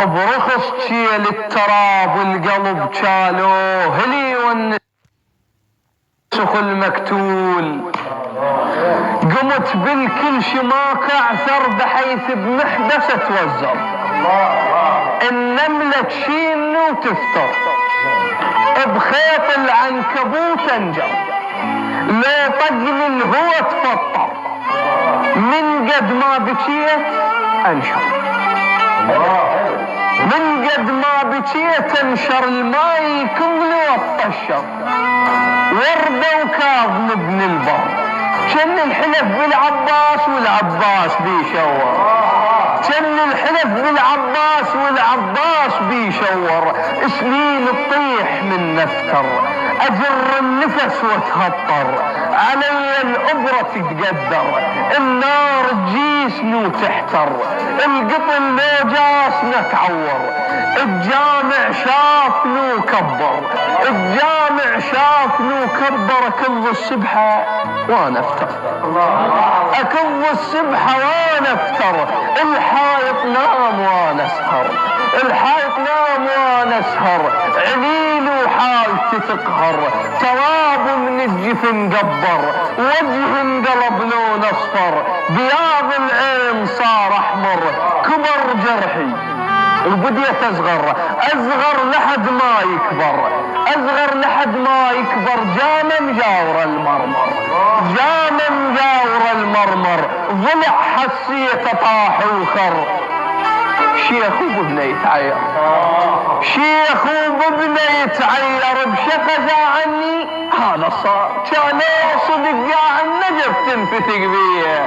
برخص تشيل التراب والقلب شالوه لي والنسخ المكتول. قمت بالكل شماك اعثر بحيث بمحبس اتوزر. النملة تشين وتفتر بخيط العنكبوت انجر. لو طقني الهوى تفطر من قد ما بكيت انشر. من قد ما بكيت انشر الماي كله الطشر. وردة وكاظم ابن البر كان الحلف بالعباس والعباس بيشور. كان الحلف بالعباس والعباس بيشور. سنين تطيح من نفتر اجر النفس واتهطر. علي الابرة تتقدر النار تجيسني وتحتر. القطن لو جاسنا تعور. الجامع شافني وكبر. الجامع شافني وكبر. اكظ السبحة وانا افتر. اكظ السبحة وانا افتر. الحائط نام وانا اسهر. الحائط نام وانا اسهر. عليل وحالتي تقهر. تراب من الجفن قبر. وجه انقلب لون اصفر. بياض العين صار احمر. كبر جرحي وبديت اصغر لحد ما يكبر. اصغر لحد ما يكبر. جامع مجاور المرمر. جامع مجاور المرمر. ضلع حسيته طاح وخر. شيخ وبابنه يتعير. شيخ وبابنه يتعير بشقزة عني. هذا صار كان صدق قاع النجف تنفتق بيه.